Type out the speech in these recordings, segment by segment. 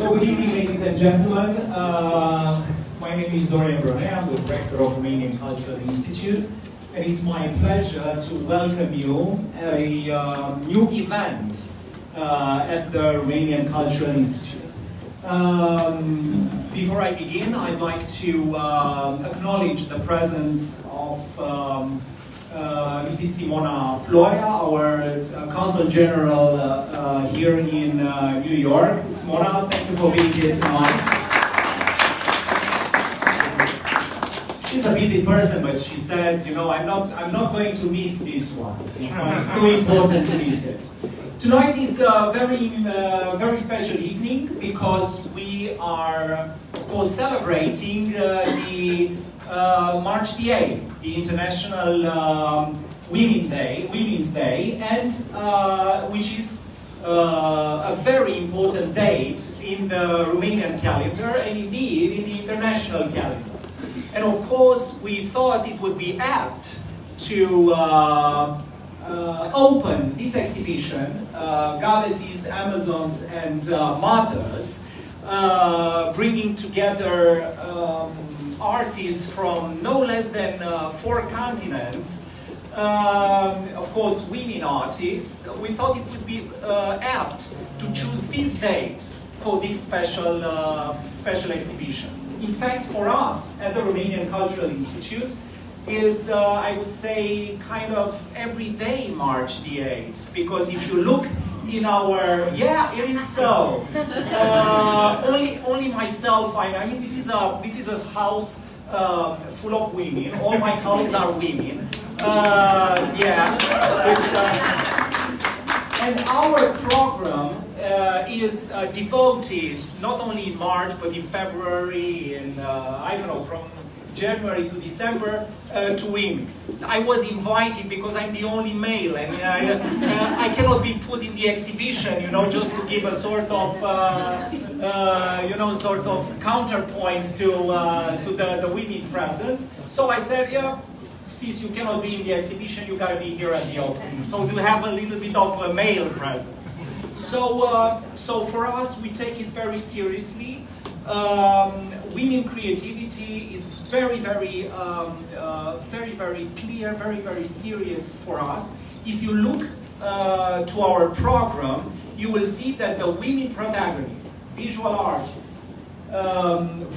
So good evening, ladies and gentlemen. My name is Dorian Brunei. I'm the director of Romanian Cultural Institute, and it's my pleasure to welcome you at a new event at the Romanian Cultural Institute. Before I begin, I'd like to acknowledge the presence of Mrs. Simona Florea, our Consul General here in New York. Simona, thank you for being here tonight. She's a busy person, but she said, you know, I'm not going to miss this one. You know, it's too important to miss it. Tonight is a very special evening because we are, of course, celebrating the March the 8th, the International Women's Day, and which is a very important date in the Romanian calendar and indeed in the international calendar. And of course, we thought it would be apt to open this exhibition, Goddesses, Amazons, and Mothers, bringing together artists from no less than 4 continents, of course women artists. We thought it would be apt to choose this date for this special exhibition. In fact, for us at the Romanian Cultural Institute is, I would say, kind of everyday March the 8th, because if you look in our, yeah, it is so. Only myself. I mean, this is a house full of women. All my colleagues are women. Yeah. And our program is devoted not only in March but in February and I don't know, from January to December to women. I was invited because I'm the only male, and I cannot be put in the exhibition, you know, just to give a sort of, you know, sort of counterpoint to the women presence. So I said, yeah, since you cannot be in the exhibition, you gotta be here at the opening. So to have a little bit of a male presence. So for us, we take it very seriously. Women creativity is very clear, very serious for us. If you look to our program, you will see that the women protagonists, visual artists,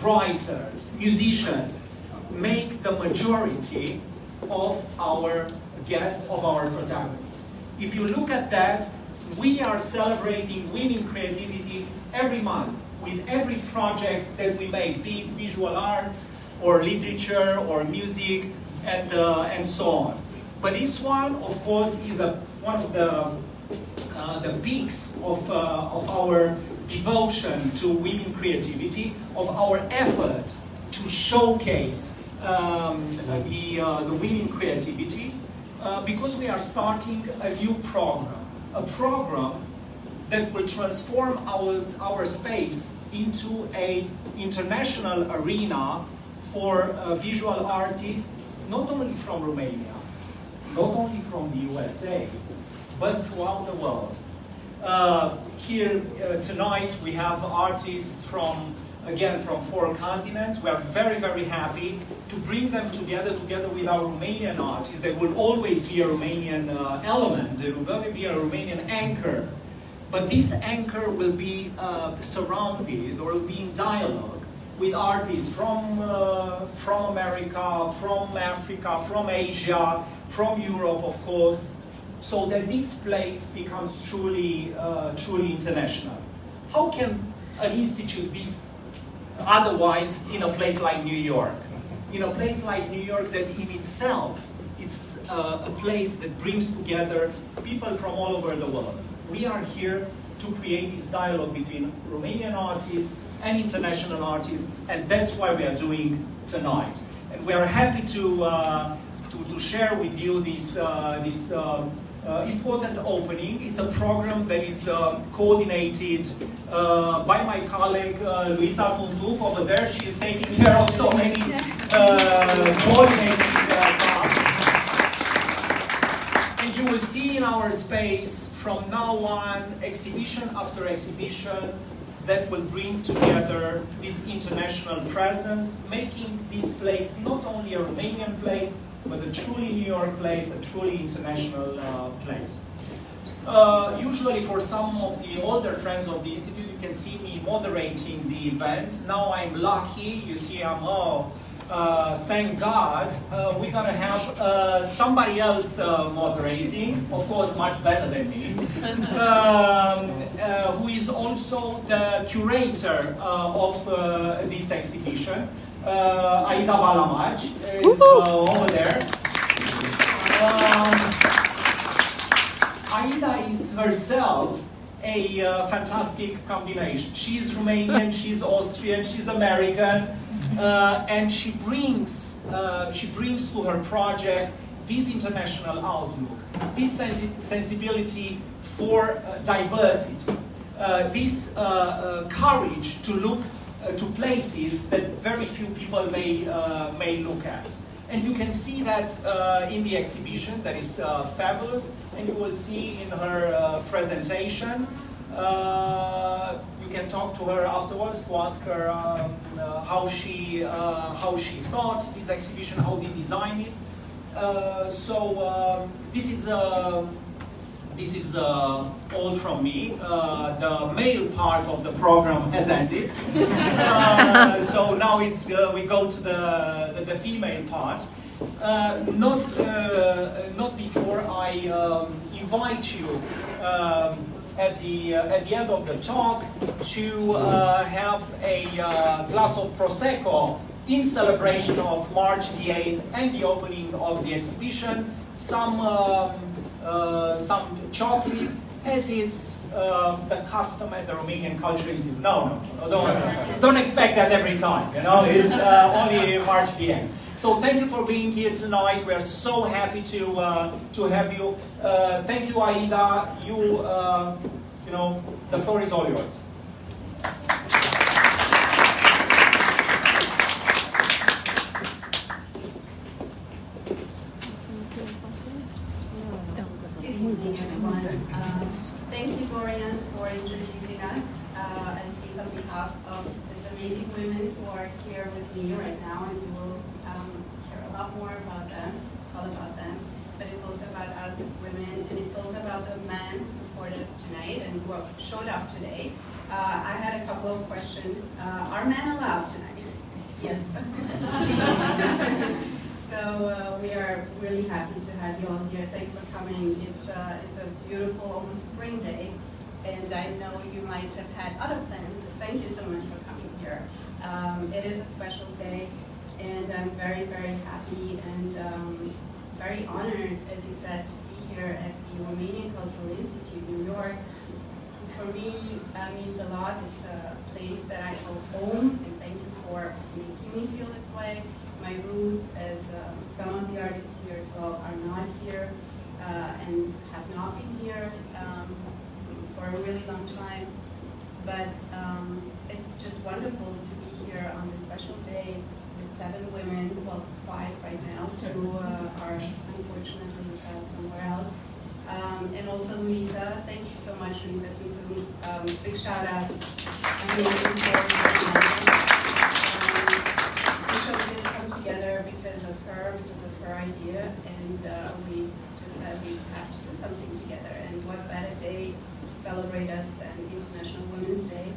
writers, musicians, make the majority of our guests, of our protagonists. If you look at that, we are celebrating women creativity every month with every project that we make, be it visual arts, or literature, or music, and so on. But this one, of course, is one of the peaks of our devotion to women creativity, of our effort to showcase the women creativity, because we are starting a new program, a program that will transform our space into an international arena for visual artists, not only from Romania, not only from the USA, but throughout the world. Here tonight we have artists from 4 continents. We are very happy to bring them together with our Romanian artists. There will always be a Romanian element, there will be a Romanian anchor. But this anchor will be surrounded, or will be in dialogue with artists from America, from Africa, from Asia, from Europe, of course, so that this place becomes truly international. How can an institute be otherwise in a place like New York? In a place like New York that in itself is a place that brings together people from all over the world. We are here to create this dialogue between Romanian artists and international artists, and that's why we are doing tonight. And we are happy to share with you this important opening. It's a program that is coordinated by my colleague Luisa Tuntuc over there. She is taking care of so many coordinating tasks. And you will see in our space from now on, exhibition after exhibition, that will bring together this international presence, making this place not only a Romanian place, but a truly New York place, a truly international place. Usually for some of the older friends of the Institute, you can see me moderating the events. Now I'm lucky, you see I'm, thank God, we're gonna have somebody else moderating, of course much better than me, who is also the curator of this exhibition. Aida Balamaj is over there. Aida is herself a fantastic combination. She's Romanian, she's Austrian, she's American, and she brings to her project this international outlook, this sensibility for diversity, this courage to look to places that very few people may look at. And you can see that in the exhibition, that is fabulous, and you will see in her presentation. You can talk to her afterwards to ask her how she thought this exhibition, how they designed it. This is all from me. The male part of the program has ended. So now it's we go to the female part. Not before I invite you at the end of the talk to have a glass of Prosecco in celebration of March the 8th and the opening of the exhibition. Some chocolate, as is the custom at the Romanian Culture Institute. No, don't expect that every time. You know, it's only March the 8th. So thank you for being here tonight. We are so happy to have you. Thank you, Aida. You know, the floor is all yours. Thank you, Dorian, for introducing us. I speak on behalf of these amazing women who are here with me right now, and you will hear a lot more about them. It's all about them, but it's also about us as women, and it's also about the men who support us tonight and who showed up today. I had a couple of questions. Are men allowed tonight? Yes. So we are really happy to have you all here. Thanks for coming. It's a beautiful, almost spring day, and I know you might have had other plans, so thank you so much for coming here. It is a special day, and I'm very, very happy and very honored, as you said, to be here at the Romanian Cultural Institute, New York. For me, means a lot. It's a place that I call home, and thank you for making me feel this way. My roots, as some of the artists here as well, are not here and have not been here for a really long time. But it's just wonderful to be here on this special day with 7 women, well, 5 right now, 2 are unfortunately somewhere else. And also Luisa, thank you so much, Luisa Tutu. Big shout out. Together because of her idea, and we just said we have to do something together. And what better day to celebrate us than International Women's Day?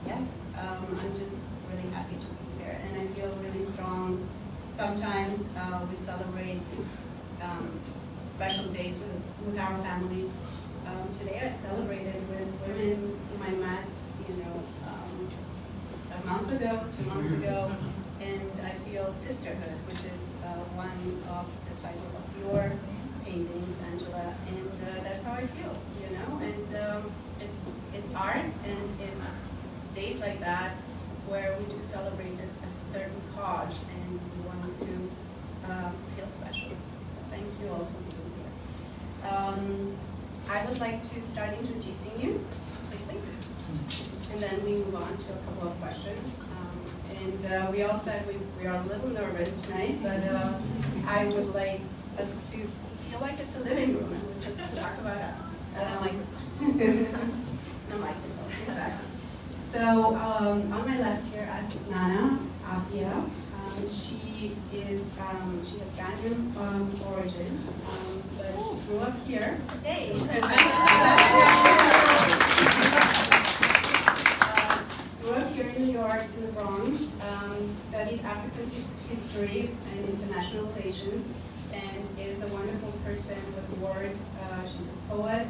Yes, I'm just really happy to be here, and I feel really strong. Sometimes we celebrate special days with our families. Today I celebrated with women whom I met, a month ago, 2 months ago, and I feel sisterhood, which is one of the title of your paintings, Angela, and that's how I feel, and it's art, and it's days like that where we do celebrate a certain cause, and we want to feel special. So thank you all for being here. I would like to start introducing you quickly, and then we move on to a couple of questions. And we all said we are a little nervous tonight, but I would like us to feel like it's a living room and we just talk about us. So on my left here, I have Nana Afya. She has Ghanaian origins, but grew up here. Hey. Grew up here in New York, in the Bronx. Studied African history and international relations, and is a wonderful person with words. She's a poet.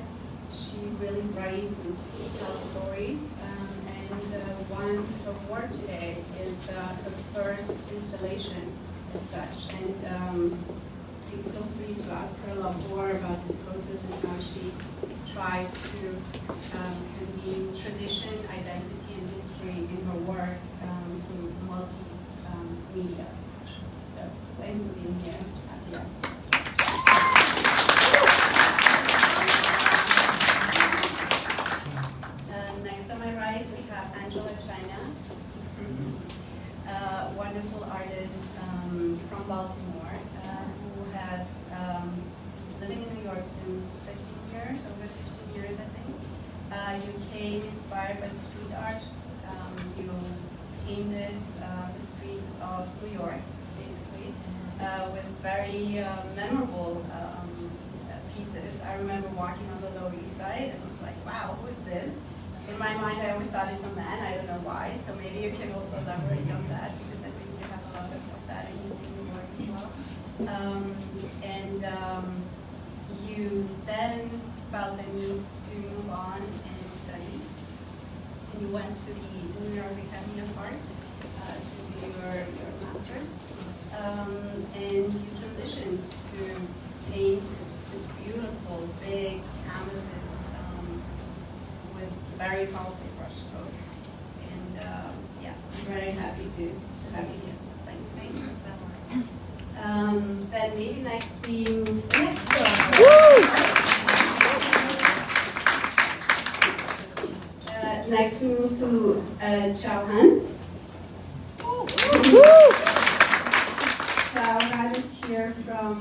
She really writes and tells stories. One of work today is the first installation as such. And please feel free to ask her a lot more about this process and how she tries to convene tradition, identity, and history in her work through multimedia. So thanks for being here. Next on my right, we have a wonderful artist from Baltimore who has is living in New York since 15 years, over 15 years I think. You came inspired by street art. You painted the streets of New York, basically, with very memorable pieces. I remember walking on the Lower East Side and was like, wow, who is this? In my mind, I always thought it's a man. I don't know why. So maybe you can also elaborate on that, because I think you have a lot of that in New York as well. You then felt the need to move on and study. And you went to the New York Academy of Art to do your master's. And you transitioned to paint just this beautiful, big canvases with very powerful brush strokes. And yeah, I'm very happy to have you here. Thanks for being here. Then maybe next being next we move to Chiao-Han. Chiao-Han is here from,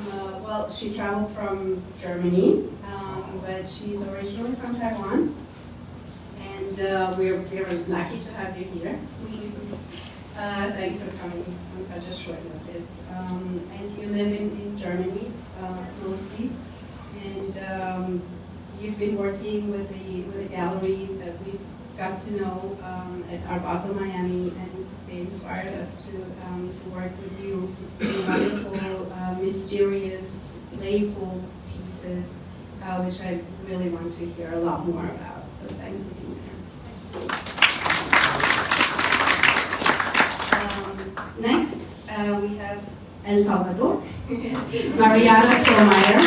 well, she traveled from Germany, but she's originally from Taiwan. And we're lucky to have you here. Thanks for coming on such a short notice. And you live in Germany mostly, and you've been working with the gallery that we've got to know at Art Basel Miami, and they inspired us to work with you in wonderful, mysterious, playful pieces, which I really want to hear a lot more about. So thanks for being here. Next, we have El Salvador, Mariana Cromeyer.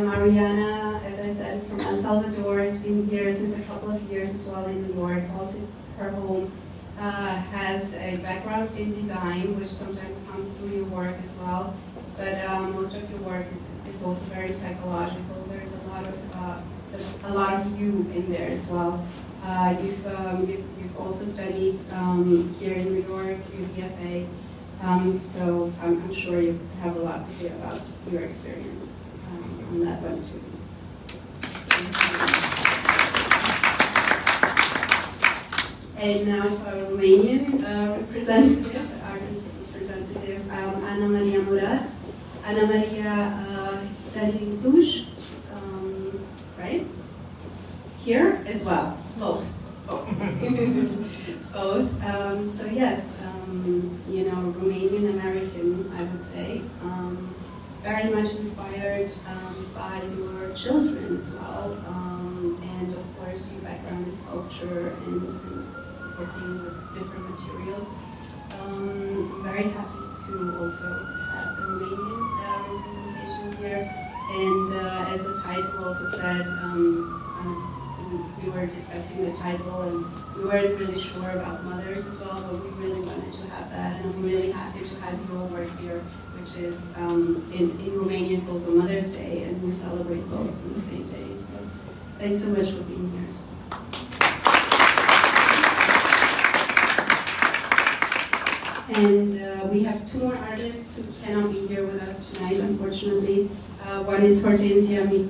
Mariana, as I said, is from El Salvador. Has been here since a couple of years as well in New York, also her home. Has a background in design, which sometimes comes through your work as well. But most of your work is also very psychological. There's a lot of you in there as well. You've also studied here in New York, UPFA, so I'm sure you have a lot to say about your experience on that one too. And now for our Romanian artist representative, Ana Maria Morar. Ana Maria studied in Cluj, right? Here as well. Both. Both. So yes, you know, Romanian American, I would say, very much inspired by your children as well, and of course your background in sculpture and working with different materials. I'm very happy to also have the Romanian representation here, and as the title also said, we were discussing the title, and we weren't really sure about mothers as well, but we really wanted to have that, and I'm really happy to have your work here, which is, in Romania it's also Mother's Day, and we celebrate both on the same day, so thanks so much for being here. And we have two more artists who cannot be here with us tonight, unfortunately. One is Hortensia Mi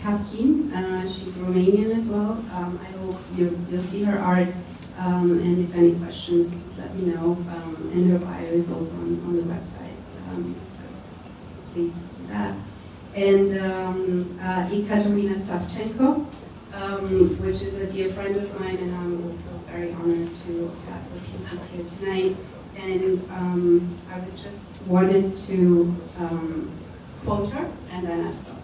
Kafchin. She's Romanian as well. I hope you'll see her art, and if any questions, please let me know. And her bio is also on the website, so please do that. And Ekatherina Savtchenko, which is a dear friend of mine, and I'm also very honored to have her pieces here tonight. And I would just wanted to quote her, and then I'll stop.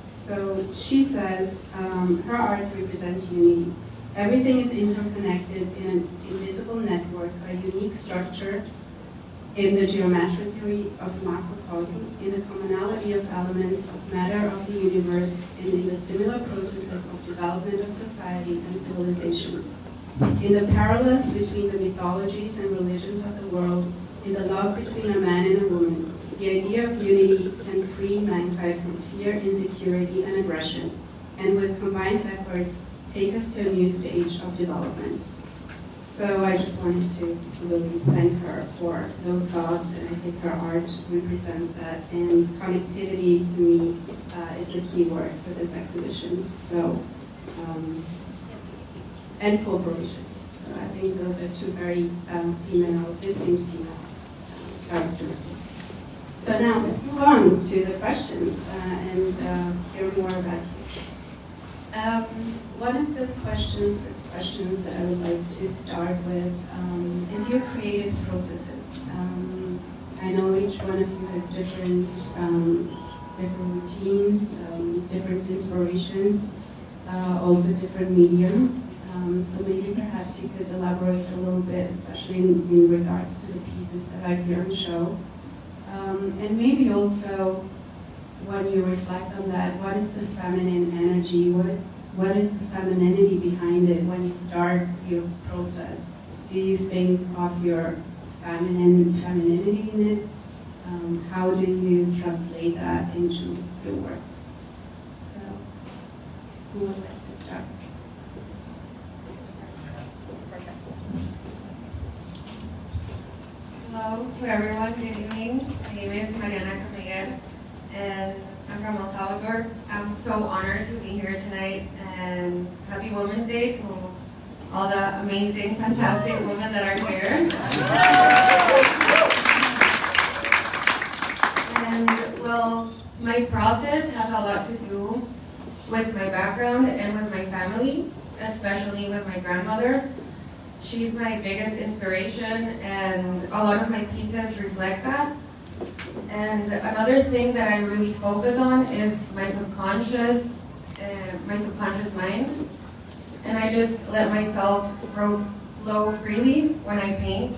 So she says, her art represents unity. Everything is interconnected in an invisible network, a unique structure in the geometry of the macrocosm, in the commonality of elements of matter of the universe, and in the similar processes of development of society and civilizations. In the parallels between the mythologies and religions of the world, in the love between a man and a woman, the idea of unity can free mankind from fear, insecurity, and aggression, and with combined efforts, take us to a new stage of development. So I just wanted to really thank her for those thoughts, and I think her art represents that. And connectivity, to me, is a key word for this exhibition. So, and cooperation. So I think those are two very distinct female characteristics. So now let's move on to the questions and hear more about you. One of the first questions that I would like to start with is your creative processes. I know each one of you has different routines, different inspirations, also different mediums. So maybe perhaps you could elaborate a little bit, especially in regards to the pieces that are here on show. And maybe also, when you reflect on that, what is the feminine energy? What is the femininity behind it when you start your process? Do you think of your femininity in it? How do you translate that into your works? So, who would like to start? Hello to everyone, good evening. My name is Mariana Cromeyer, and I'm from El Salvador. I'm so honored to be here tonight, and happy Women's Day to all the amazing, fantastic women that are here. And well, my process has a lot to do with my background and with my family, especially with my grandmother. She's my biggest inspiration, and a lot of my pieces reflect that. And another thing that I really focus on is my subconscious mind. And I just let myself flow freely when I paint.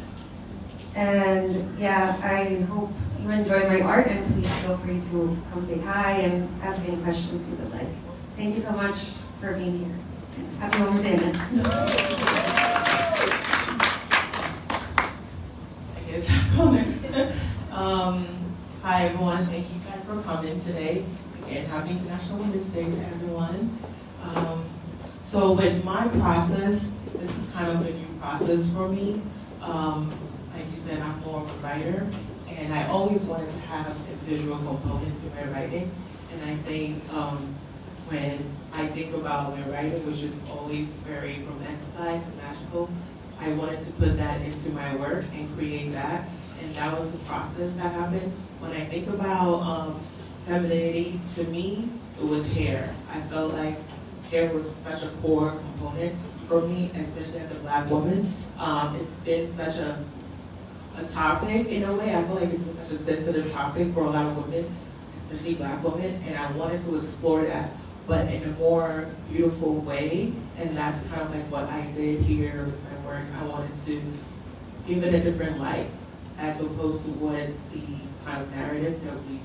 And yeah, I hope you enjoy my art, and please feel free to come say hi and ask any questions you would like. Thank you so much for being here. Happy Women's Day again. I guess I'll go next. Hi everyone, thank you guys for coming today. Again, happy International Women's Day to everyone. So with my process, this is kind of a new process for me. Like you said, I'm more of a writer, and I always wanted to have a visual component to my writing. And I think when I think about my writing, which is always very romanticized and magical, I wanted to put that into my work and create that. And that was the process that happened. When I think about femininity, to me, it was hair. I felt like hair was such a core component for me, especially as a Black woman. It's been such a topic in a way. I feel like it's been such a sensitive topic for a lot of women, especially Black women, and I wanted to explore that, but in a more beautiful way. And that's kind of like what I did here with my work. I wanted to give it a different light, as opposed to what the kind of narrative that we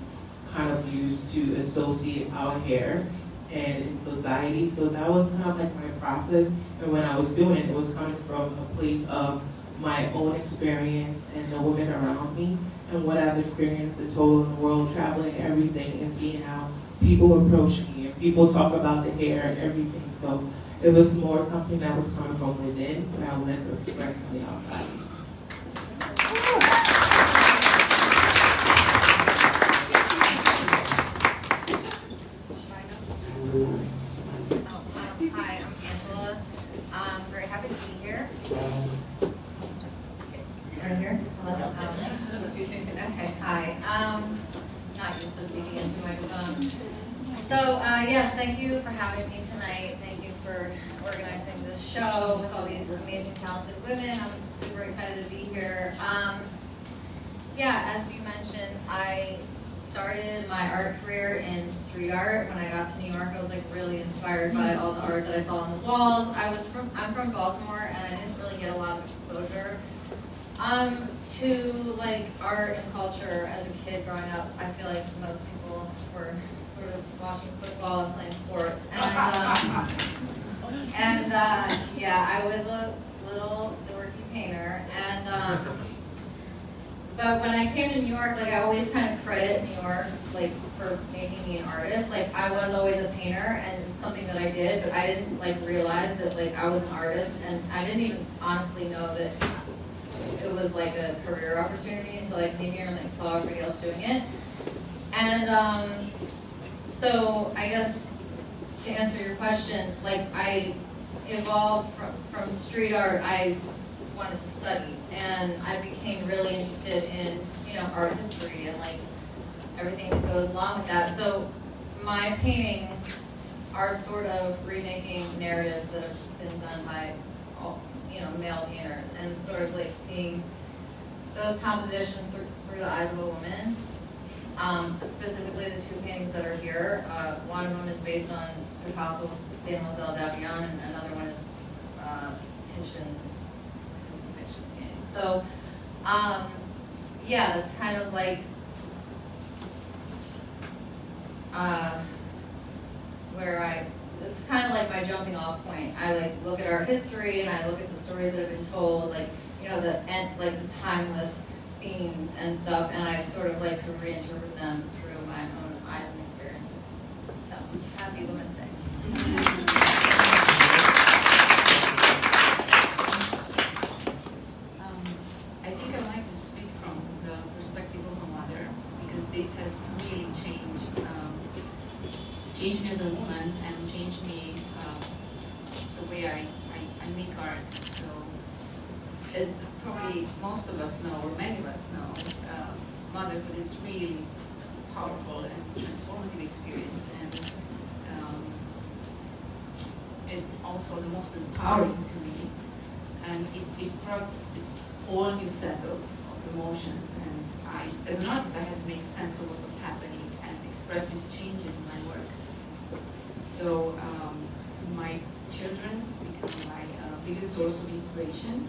kind of use to associate our hair and in society. So that was kind of like my process. And when I was doing it, it was coming from a place of my own experience and the women around me and what I've experienced the total in the world, traveling everything and seeing how people approach me and people talk about the hair and everything. So it was more something that was coming from within, but I wanted to express on the outside. Hi, I'm Angela. I'm very happy to be here. Right here? Hello? Okay, hi. Not used to speaking into a microphone. So, yes, thank you for having me tonight. Thank you for organizing this show with all these amazing, talented women. I'm super excited to be here. Yeah, as you mentioned, I started my art career in street art. When I got to New York, I was like really inspired by all the art that I saw on the walls. I'm from Baltimore, and I didn't really get a lot of exposure to like art and culture as a kid growing up. I feel like most people were sort of watching football and playing sports, and yeah, I was a little dorky painter, and but when I came to New York, like I always kind of credit New York like for making me an artist. Like I was always a painter, and it's something that I did, but I didn't like realize that like I was an artist, and I didn't even honestly know that it was like a career opportunity until I came here and like saw everybody else doing it. And so I guess to answer your question, like I evolved from street art. I wanted to study, and I became really interested in, you know, art history and like everything that goes along with that. So my paintings are sort of remaking narratives that have been done by all, you know, male painters, and sort of like seeing those compositions through the eyes of a woman. Specifically the two paintings that are here. One of them is based on Picasso's Demoiselle d'Avignon, and another one is Titian's crucifixion painting. So, yeah, that's kind of like it's kind of like my jumping off point. I like look at art history, and I look at the stories that have been told, like, you know, the timeless themes and stuff, and I sort of like to reinterpret them through my own eyes and experience. So, happy Women's Day. I think I'd like to speak from the perspective of a mother, because this has really changed me as a woman, and changed me the way I make art. So, as probably most of us know, or many of us know, motherhood is really powerful and transformative experience, and it's also the most empowering to me, and it brought this whole new set of emotions, and I, as an artist, I had to make sense of what was happening and express these changes in my work. So my children become my biggest source of inspiration,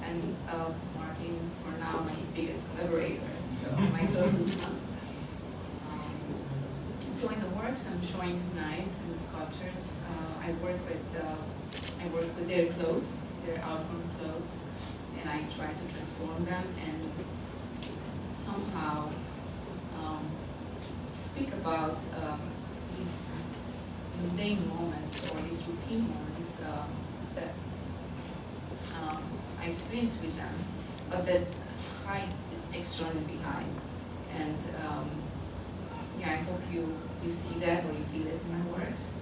and Martin, for now, my biggest collaborator, so my closest one. So in the works I'm showing tonight, in the sculptures, I work with their clothes, their outgrown clothes, and I try to transform them and somehow speak about these mundane moments or these routine moments that I experience with them, but that height is extraordinarily high. And yeah, I hope you see that, or you feel it in my works.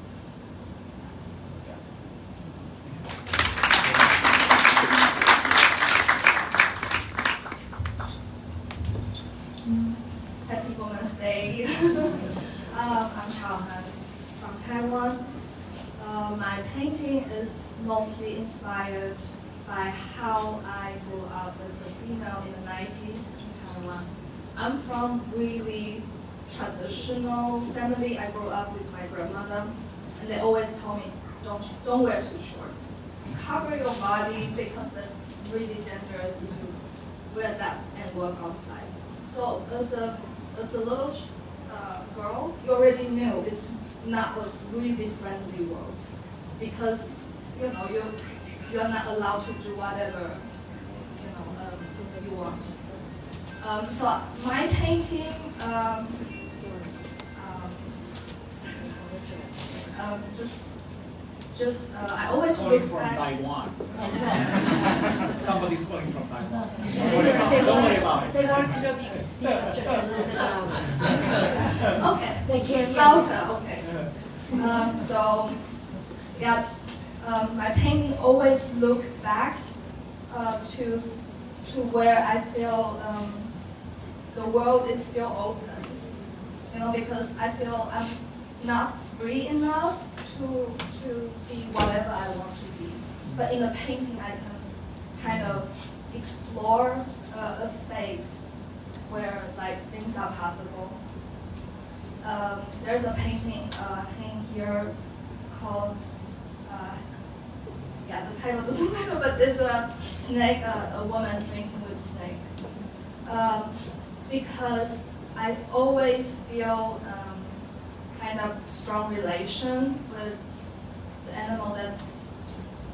Happy Women's Day. I'm Chiao-Han from Taiwan. My painting is mostly inspired by how I grew up as a female in the 90s in Taiwan. I'm from really traditional family. I grew up with my grandmother, and they always told me, don't wear too short. Cover your body, because that's really dangerous to wear that and work outside. So as a little girl, you already knew it's not a really friendly world, because you're not allowed to do whatever you want. So my painting I always calling look from back. Taiwan. Somebody's calling from Taiwan. Don't worry about it. They wanted to know if you could speak up just a little bit louder. Okay. They can't hear you. Louder, okay. So yeah, my painting always look back to where I feel the world is still open. You know, because I feel I'm not free enough to be whatever I want to be. But in a painting, I can kind of explore a space where like things are possible. There's a painting hanging here called, the title doesn't matter, but there's a snake, a woman drinking with snake. Because I always feel kind of strong relation with the animal that's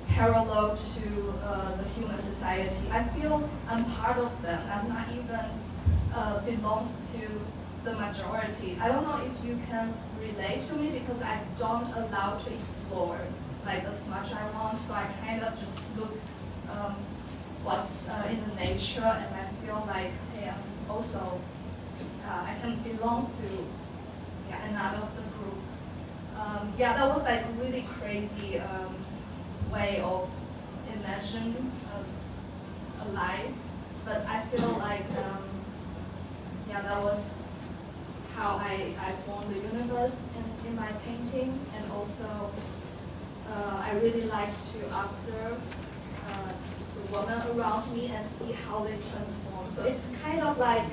parallel to the human society. I feel I'm part of them. I'm not even belongs to the majority. I don't know if you can relate to me because I don't allow to explore like as much I want. So I kind of just look what's in the nature, and I feel like hey, I'm also I can belong to another of the group. That was like really crazy way of imagining a life, but I feel like that was how I formed the universe in my painting, and also I really like to observe the women around me and see how they transform. So it's kind of like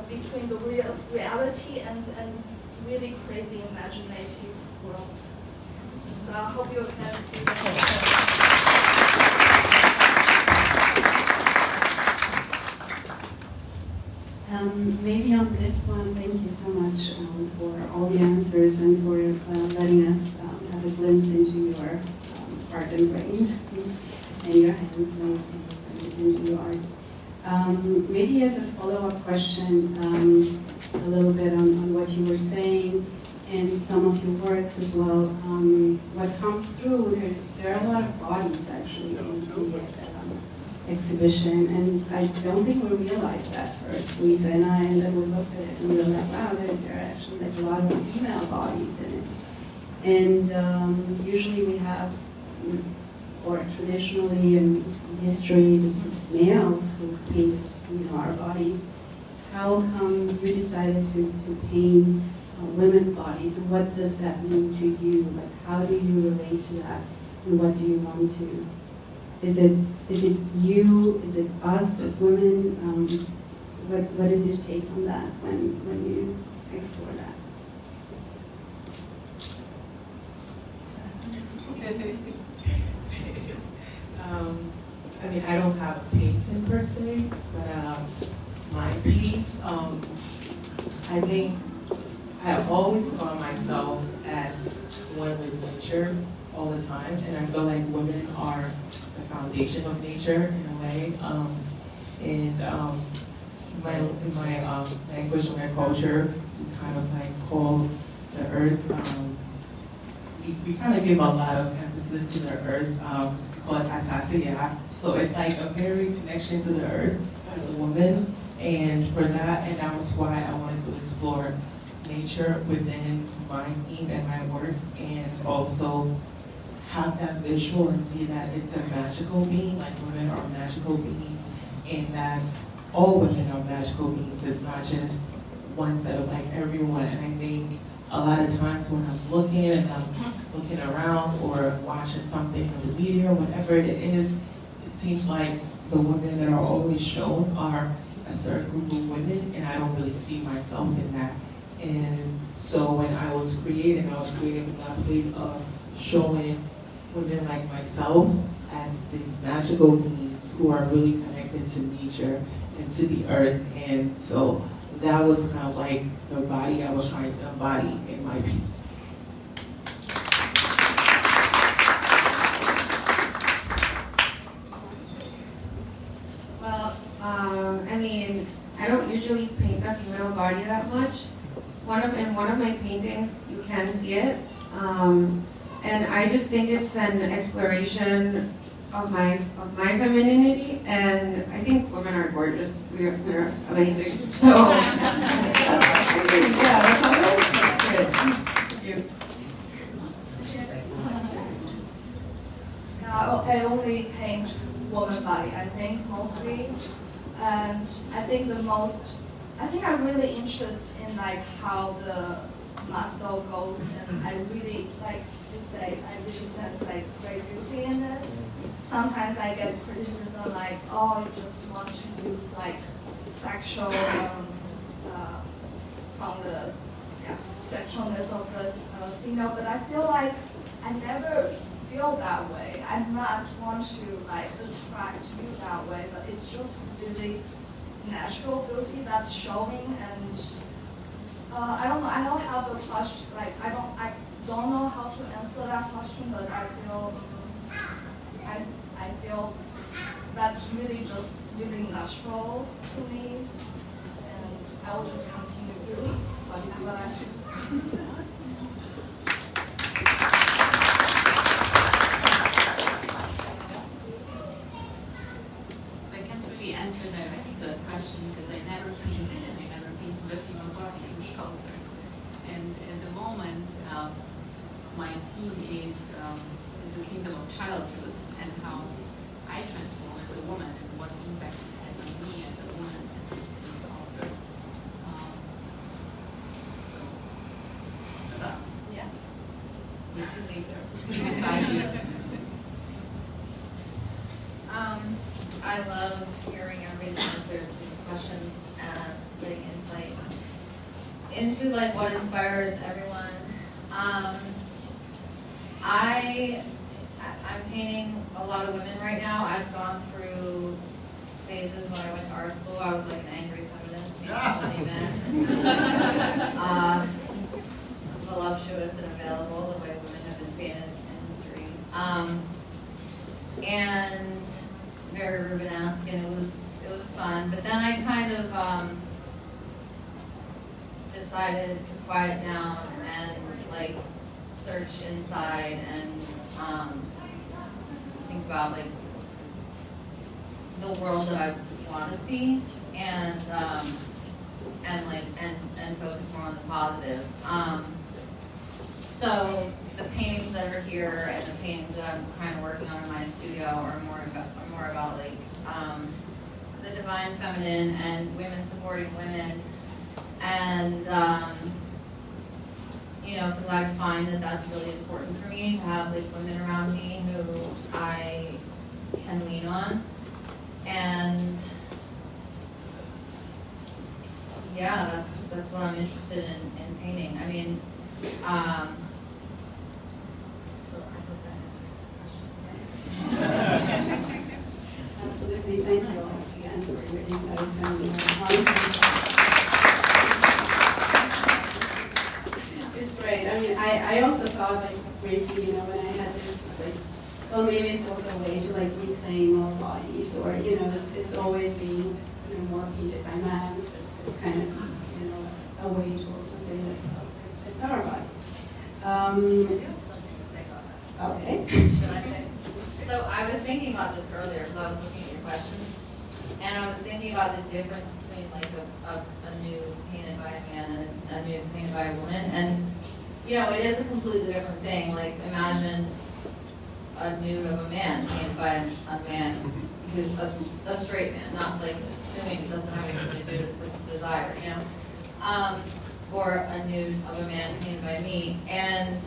between the reality and really crazy imaginative world. So I hope you can see that. Maybe on this one, thank you so much for all the answers and for letting us have a glimpse into your heart and brains and your hands into your art. Maybe as a follow-up question, a little bit on what you were saying and some of your works as well. What comes through, there are a lot of bodies actually in the exhibition, and I don't think we realized that first. Lisa and I, and then we looked at it and we were like, wow, there are actually like a lot of female bodies in it. And usually we have, or traditionally in history, just males who paint our bodies. How come you decided to paint women bodies, and what does that mean to you? Like, how do you relate to that, and what do you want to? Is it you? Is it us as women? What is your take on that when you explore that? I mean, I don't have a painting per se, but my piece, I think I have always saw myself as one with nature all the time, and I feel like women are the foundation of nature in a way. In my language and my culture, we kind of like call the earth, we kind of give a lot of emphasis to the earth, we call it asasiya. So it's like a very connection to the earth as a woman, and for that, and that was why I wanted to explore nature within my theme and my work, and also have that visual and see that it's a magical being, like women are magical beings, and that all women are magical beings. It's not just one set of like everyone. And I think a lot of times when I'm looking and I'm looking around or watching something in the media or whatever it is, it seems like the women that are always shown are a certain group of women, and I don't really see myself in that. And so when I was creating from that place of showing women like myself as these magical beings who are really connected to nature and to the earth. And so that was kind of like the body I was trying to embody in my piece. Well, I mean, I don't usually paint the female body that much. In one of my paintings, you can see it. And I just think it's an exploration of my femininity, and I think women are gorgeous. We're amazing. So, yeah, that's all. Good. Thank you. I only paint woman body, I think, mostly. And I think I'm really interested in like how the muscle goes, and I really, like you said, I really sense like great beauty in it. Sometimes I get criticism like, oh, you just want to use like sexual, from the sexualness of the female, but I feel like I never feel that way. I'm not want to like attract you that way, but it's just really natural beauty that's showing. And I don't know. I don't have the question. Like I don't know how to answer that question, but I feel that's really just really natural to me, and I will just continue to what I do. Answer directly the question because I never painted and I never been lifting my body and shoulder. And at the moment, my theme is the kingdom of childhood and how I transform as a woman and what impact it has on me as a woman and this author. So, yeah, we'll see later. 5 years. I love hearing everybody's answers to these questions and getting insight into like what inspires everyone. I'm painting a lot of women right now. I've gone through phases when I went to art school. I was like an angry feminist, painting only men. Voluptuous and available, the way women have been painted in history. And very Rubenesque, and it was fun. But then I kind of decided to quiet down and like search inside and think about like the world that I want to see, and focus more on the positive. So the paintings that are here and the paintings that I'm kind of working on in my studio are more about like the divine feminine and women supporting women, and because I find that that's really important for me to have like women around me who I can lean on, and yeah, that's what I'm interested in painting. I mean. Absolutely, thank you all again for your insights and your honesty. It's great. I mean, I also thought like briefly, when I had this, it's like, well, maybe it's also a way to like reclaim our bodies, or it's always being more painted by men, so it's kind of a way to also say like, oh, it's our bodies. Okay. Should I say? So I was thinking about this earlier because I was looking at your questions, and I was thinking about the difference between like a nude painted by a man and a nude painted by a woman, and it is a completely different thing. Like imagine a nude of a man painted by a man who's a straight man, not like assuming it doesn't have anything to do with desire, or a nude of a man painted by me, and.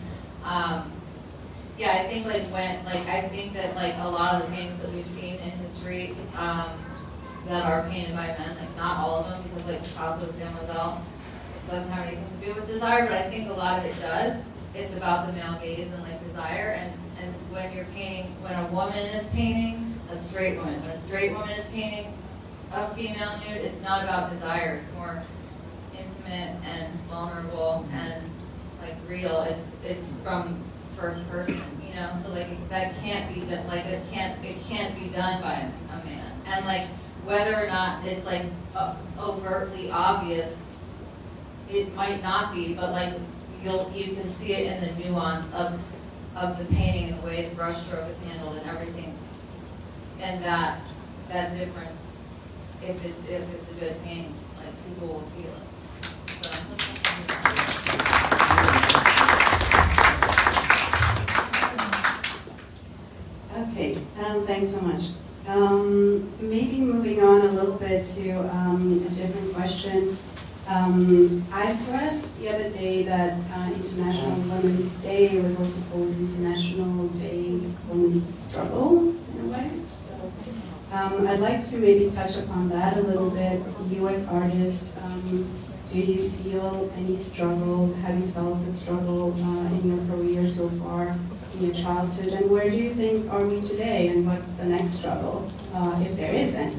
Yeah, I think I think that like a lot of the paintings that we've seen in history that are painted by men, like not all of them, because like Picasso's Demoiselle doesn't have anything to do with desire, but I think a lot of it does. It's about the male gaze and like desire, and when you're painting, when a woman is painting a straight woman, when a straight woman is painting a female nude, it's not about desire. It's more intimate and vulnerable and like real. It's from first person, so like that can't be done. Like it can't be done by a man. And like whether or not it's like overtly obvious, it might not be, but like you can see it in the nuance of the painting and the way the brushstroke is handled and everything, and that difference. If it's a good painting, like people will feel it. Okay, Thanks so much. Maybe moving on a little bit to a different question. I've read the other day that International Women's Day was also called International Day of Women's Struggle, in a way. So I'd like to maybe touch upon that a little bit. You as artists, do you feel any struggle? Have you felt the struggle in your career so far, in your childhood? And where do you think are we today? And what's the next struggle, if there is any?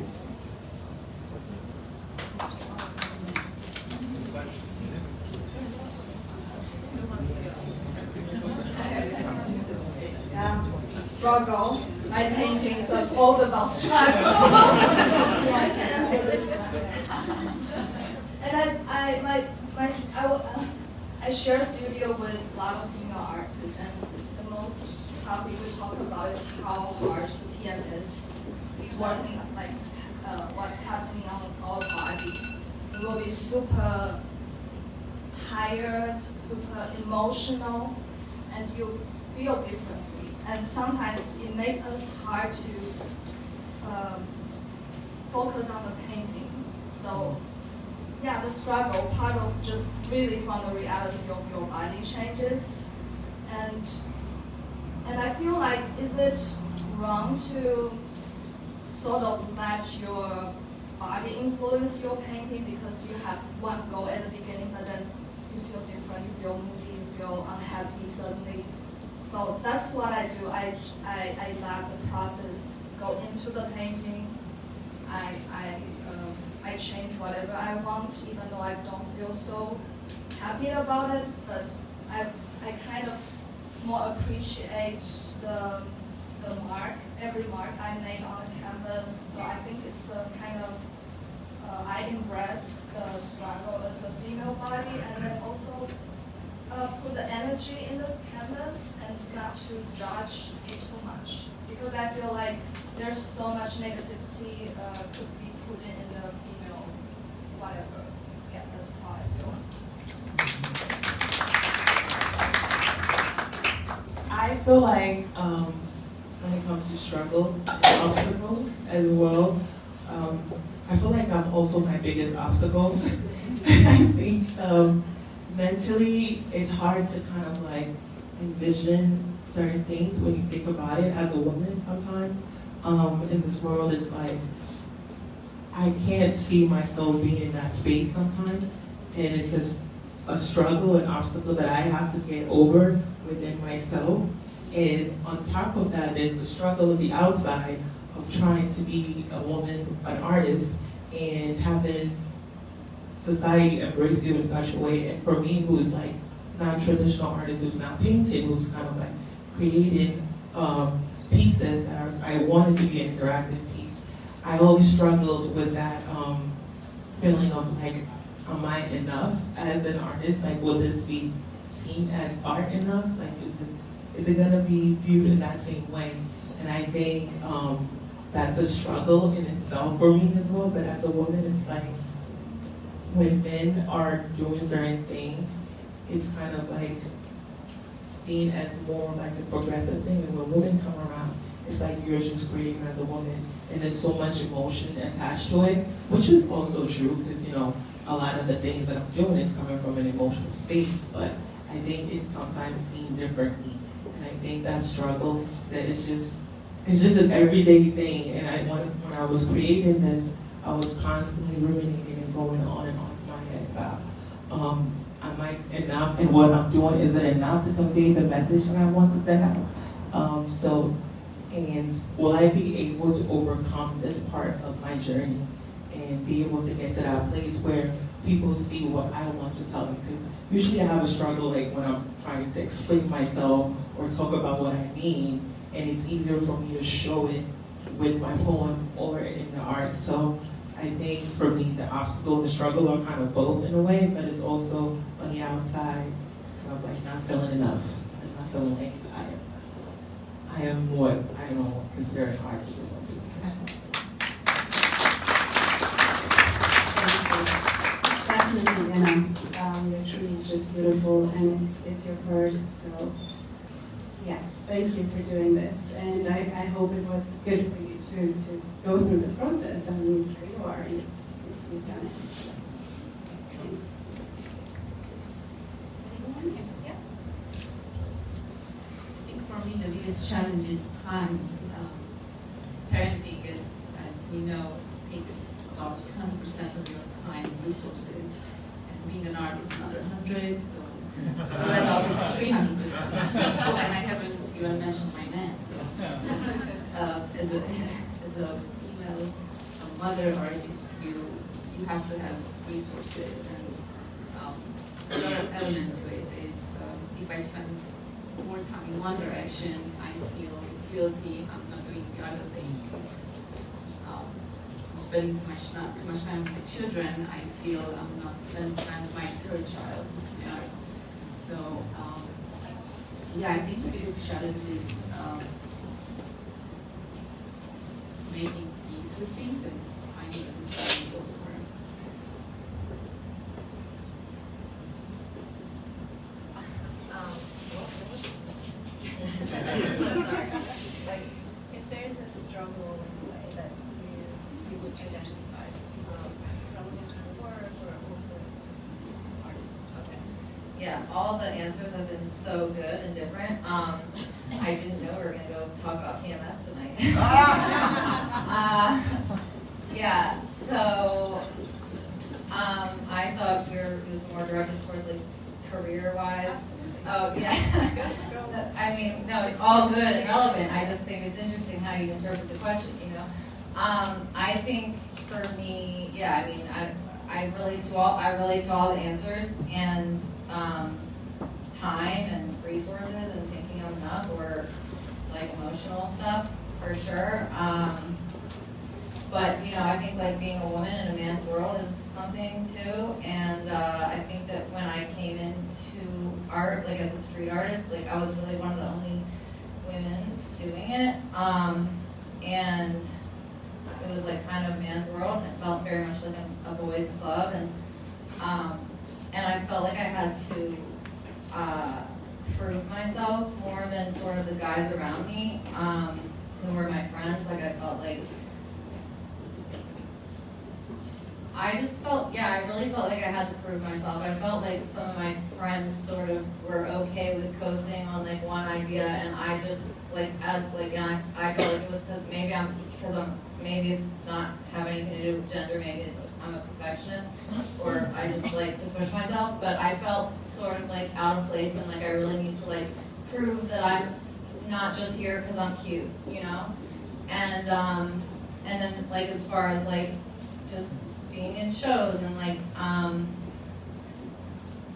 Struggle. My paintings are all about struggle. Yeah, I can answer this one. And I share studio with a lot of female artists, and the most topic we talk about is how hard the PM is. It's working like what's happening on our body. You will be super tired, super emotional, and you feel differently. And sometimes it makes us hard to focus on the painting. So yeah, the struggle, part of just really from the reality of your body changes. And I feel like, is it wrong to sort of let your body influence your painting because you have one goal at the beginning, but then you feel different, you feel moody, you feel unhappy suddenly. So that's what I do. I let the process go into the painting. I change whatever I want, even though I don't feel so happy about it. But I kind of more appreciate the mark, every mark I made on the canvas. So I think it's a kind of I embrace the struggle as a female body, and then also put the energy in the canvas and not to judge it too much, because I feel like there's so much negativity could be put in the female whatever. Yeah, that's how I feel. I feel like when it comes to struggle and obstacle as well, I feel like I'm also my biggest obstacle. I think mentally it's hard to kind of like envision certain things when you think about it as a woman sometimes. In this world, it's like I can't see myself being in that space sometimes, and it's just a struggle, an obstacle that I have to get over within myself. And on top of that, there's the struggle of the outside of trying to be a woman, an artist, and having society embrace you in such a way. And for me, who's like non-traditional artist, who's not painting, who's kind of like creating pieces that I wanted to be an interactive piece, I always struggled with that feeling of like, am I enough as an artist? Like, will this be seen as art enough? Like, is it gonna be viewed in that same way? And I think that's a struggle in itself for me as well. But as a woman, it's like when men are doing certain things, it's kind of like seen as more like a progressive thing. And when women come around, it's like you're just creating as a woman, and there's so much emotion attached to it, which is also true because, you know, a lot of the things that I'm doing is coming from an emotional space, but I think it's sometimes seen differently. And I think that struggle, that it's just an everyday thing. And when I was creating this, I was constantly ruminating and going on and on in my head about, am I enough? And what I'm doing, is it enough to convey the message that I want to send out? And will I be able to overcome this part of my journey and be able to get to that place where people see what I want to tell them? Because usually I have a struggle like when I'm trying to explain myself or talk about what I mean, and it's easier for me to show it with my poem or in the art. So I think for me, the obstacle and the struggle are kind of both in a way, but it's also on the outside, kind of like not feeling enough, and not feeling like I am what, I don't know, consider an artist or something. Definitely, you know, your tree is just beautiful, and it's your first, so Yes, thank you for doing this, and I hope it was good for you to go through the process. I mean, here you are, and you've done it. So, thanks. Anyone? Yeah. I think for me the biggest challenge is time. Parenting, as we know, takes about 20% of your time and resources. And being an artist, another 100, so that up it's 300%. Oh, and I haven't even mentioned my man. So as a female mother artist, you have to have resources, and another element to it is if I spend more time in one direction, I feel guilty. I'm not doing the other thing. I'm spending too much time with my children. I feel I'm not spending time with my third child, who's my art. So yeah, I think the biggest challenge is making peace with things and finding a good balance over. Like, if there's a struggle in a way that you would identify relevant to the work, or also as an artist. Okay. Yeah, all the answers have been so good and different. I didn't know we were going to go talk about PMS tonight. Yeah, so I thought it was more directed towards like career-wise. Oh, yeah. I mean, no, it's all good and relevant. I just think it's interesting how you interpret the question, you know. I think for me, yeah, I mean, I relate to all the answers, and time and resources and thinking of enough, or like emotional stuff for sure. But you know, I think like being a woman in a man's world is something too, and I think that when I came into art, like as a street artist, like I was really one of the only women doing it, and it was like kind of a man's world, and it felt very much like a boys' club, and I felt like I had to prove myself more than sort of the guys around me who were my friends. Like I felt like I really felt like I had to prove myself. I felt like some of my friends sort of were okay with coasting on like one idea, and I just I felt like it was maybe it's not have anything to do with gender, maybe it's I'm a perfectionist, or I just like to push myself, but I felt sort of like out of place, and like I really need to like prove that I'm not just here because I'm cute, you know? And then like as far as like just being in shows and like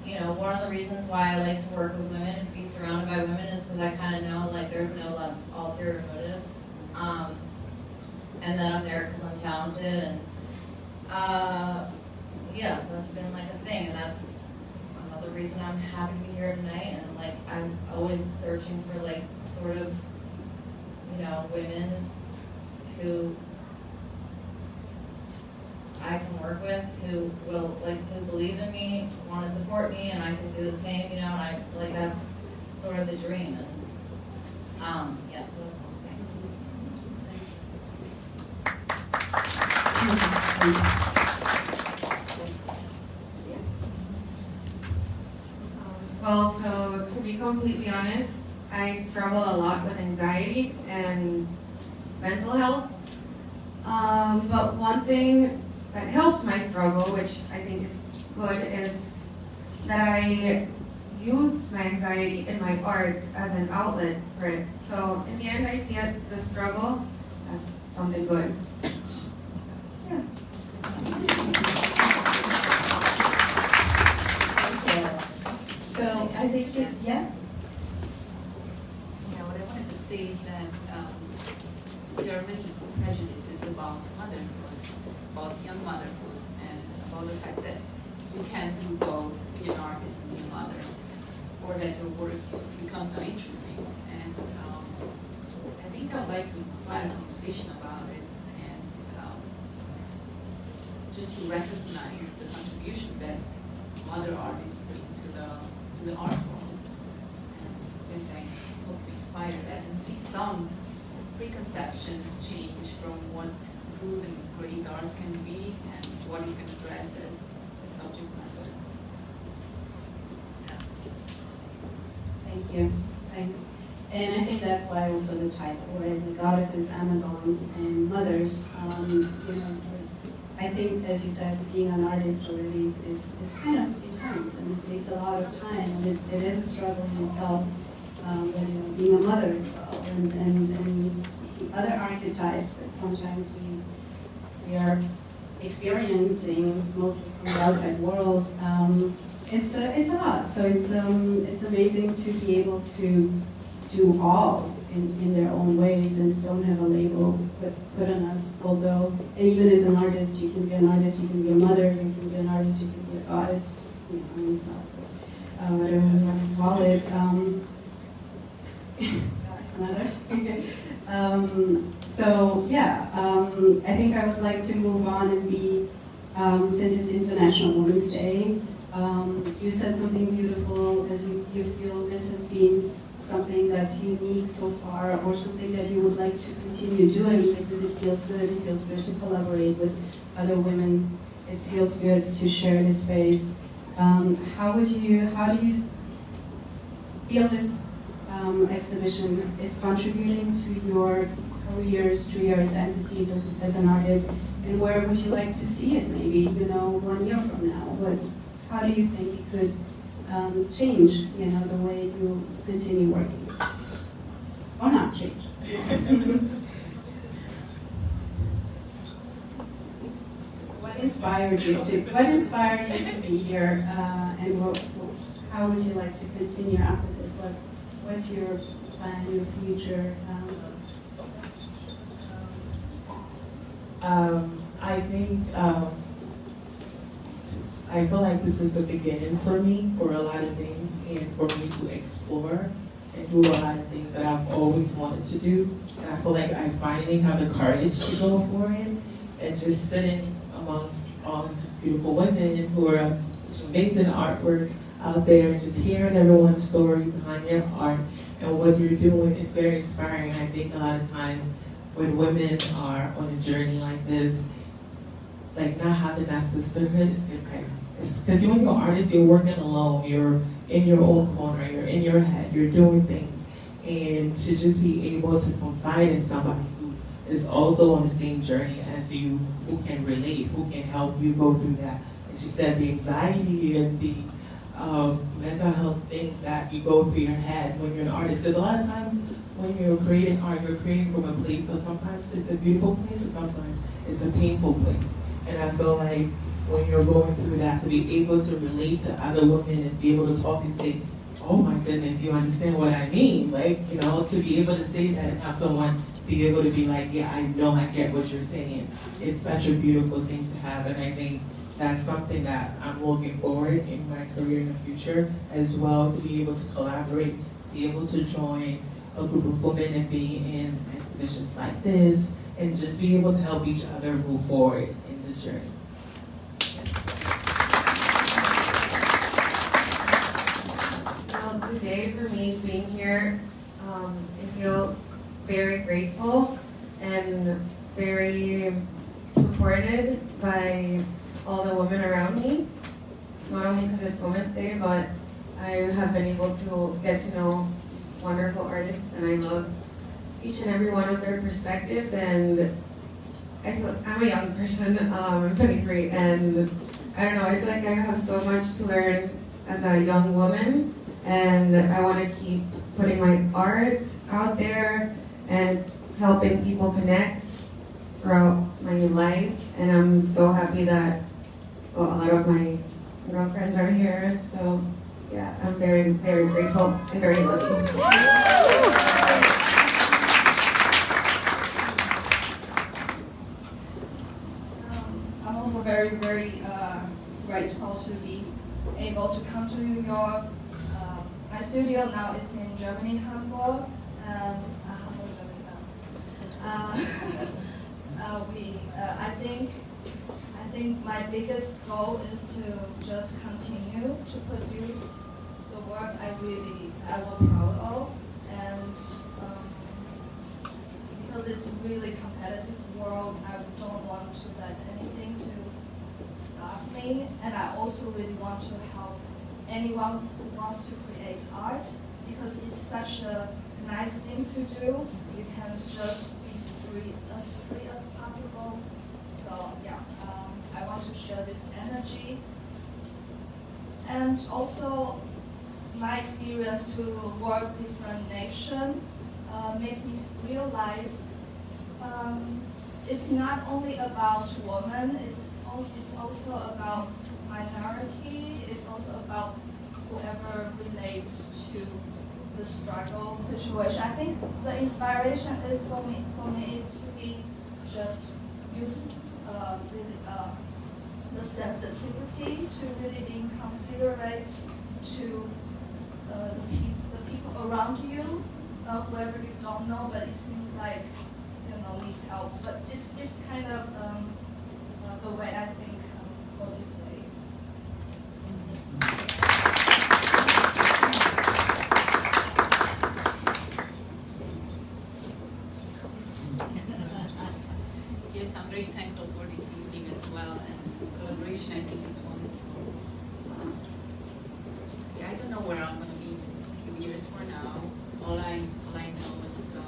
you know, one of the reasons why I like to work with women and be surrounded by women is because I kind of know like there's no like ulterior motives, and that I'm there because I'm talented, and yeah, so that's been like a thing, and that's another reason I'm happy to be here tonight. And like I'm always searching for like sort of, you know, women who I can work with, who believe in me, want to support me, and I can do the same, you know, and I like that's sort of the dream. And yeah, so that's all. Well, so to be completely honest, I struggle a lot with anxiety and mental health. But one thing that helps my struggle, which I think is good, is that I use my anxiety in my art as an outlet for it. So in the end, I see the struggle as something good. Yeah. So I think that, yeah. Yeah, what I wanted to say is that there are many prejudices about motherhood, about young motherhood, and about the fact that you can do both, be an artist and be a mother, or that your work becomes uninteresting. And I think I'd like to inspire a conversation about it, and just to recognize the contribution that mother artists bring to the art world. And we're saying hope to inspire that and see some preconceptions change from what good and great art can be and what you can address as a subject matter. Thank you. Thanks. And I think that's why also the title, right? The goddesses, Amazons, and mothers. I think, as you said, being an artist already is kind of intense, and it takes a lot of time. And it is a struggle in itself. But, being a mother as well, and the other archetypes that sometimes we are experiencing, mostly from the outside world. It's a lot. So it's amazing to be able to do all in their own ways and don't have a label put on us. Although, and even as an artist, you can be an artist, you can be a mother, you can be an artist, you can be a goddess. It's not whatever you want to call it. I think I would like to move on and be, since it's International Women's Day, you said something beautiful, as you feel this has been something that's unique so far, or something that you would like to continue doing because it feels good to collaborate with other women, it feels good to share this space. How do you feel this exhibition is contributing to your careers, to your identities as an artist, and where would you like to see it maybe, 1 year from now? How do you think it could change, the way you continue working? Or not change? What inspired you to be here, and how would you like to continue after this? What's your plan, your future? I think I feel like this is the beginning for me for a lot of things, and for me to explore and do a lot of things that I've always wanted to do. And I feel like I finally have the courage to go for it, and just sitting amongst all these beautiful women who are amazing artwork out there, and just hearing everyone's story behind their art and what you're doing. It's very inspiring. I think a lot of times when women are on a journey like this, like not having that sisterhood is kind of, because when you're an artist, you're working alone, you're in your own corner, you're in your head, you're doing things, and to just be able to confide in somebody who is also on the same journey as you, who can relate, who can help you go through that. Like you said, the anxiety and the mental health things that you go through your head when you're an artist, because a lot of times when you're creating art, you're creating from a place, so sometimes it's a beautiful place, and sometimes it's a painful place. And I feel like when you're going through that, to be able to relate to other women and be able to talk and say, oh my goodness, you understand what I mean? Like, to be able to say that and have someone be able to be like, yeah, I know, I get what you're saying. It's such a beautiful thing to have, and I think that's something that I'm looking forward in my career in the future as well, to be able to collaborate, to be able to join a group of women and be in exhibitions like this, and just be able to help each other move forward in this journey. Well, today for me being here, I feel very grateful and very supported by all the women around me. Not only because it's Women's Day, but I have been able to get to know these wonderful artists, and I love each and every one of their perspectives. And I feel I'm a young person. I'm 23, and I don't know. I feel like I have so much to learn as a young woman, and I want to keep putting my art out there and helping people connect throughout my life. And I'm so happy that a lot of my girlfriends are here. So yeah, I'm very, very grateful and very lucky. I'm also very, very grateful to be able to come to New York. My studio now is in Germany, Hamburg. Hamburg, Germany. I think my biggest goal is to just continue to produce the work I was proud of, and because it's a really competitive world. I don't want to let anything to stop me, and I also really want to help anyone who wants to create art, because it's such a nice thing to do. You can just be free as possible. So yeah, I want to share this energy. And also, my experience to work different nations made me realize it's not only about women, it's also about minority, it's also about whoever relates to the struggle situation. I think the inspiration is for me is to be just use really the sensitivity to really being considerate to the people around you, whoever you don't know, but it seems like needs help. But it's kind of the way I think for this day. Yes, I'm very thankful for this evening as well, and collaboration. I think it's wonderful. Yeah, I don't know where I'm going to be in a few years from now. All I know is I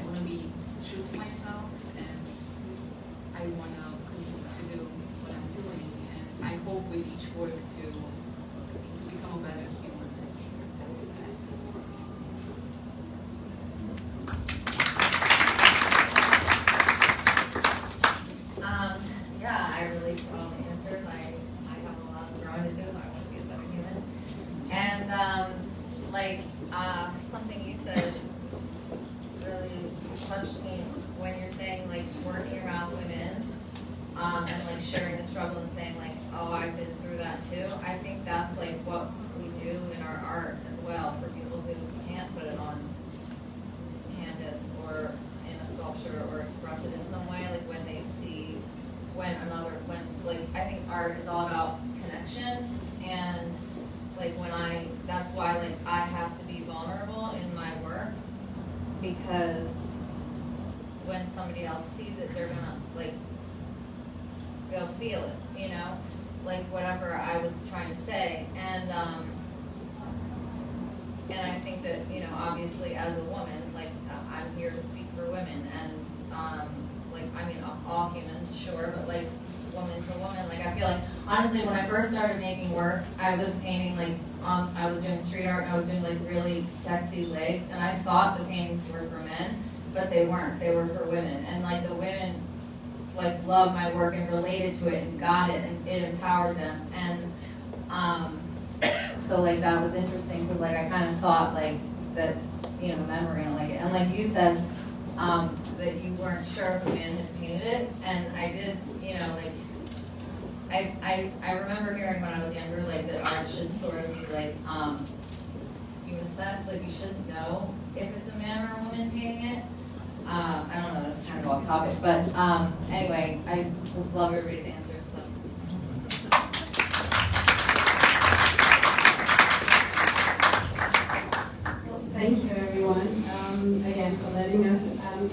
want to be true to myself, and I want to continue to do what I'm doing, and I hope with each work to become a better human. I think that's the essence for me. Yeah, I relate to all the answers. I have a lot of growing to do. I want to be a better human. And something you said really touched me when you're saying like working around women and like sharing the struggle and saying like, oh, I've been through that too. I think that's like what we do in our art as well for people who can't put it on canvas or in a sculpture or express it in some way, like when they see I think art is all about connection, and like that's why like I have to be vulnerable in my work, because when somebody else sees it, they're gonna like, they'll feel it, like whatever I was trying to say, and I think that, obviously as a woman, like I'm here to speak for women, and all humans, sure, but like woman to woman, like I feel like honestly when I first started making work, I was painting like I was doing street art, and I was doing like really sexy legs, and I thought the paintings were for men, but they weren't. They were for women, and like the women like loved my work and related to it and got it, and it empowered them, and so like that was interesting, because like I kind of thought like that men were gonna like it, and like you said that you weren't sure if a man had painted it, and I did, like I remember hearing when I was younger like that art should sort of be like unisex, like you shouldn't know if it's a man or a woman painting it. I don't know, that's kind of off topic, but anyway, I just love everybody's answers. Well, thank you, everyone, again for letting us, have a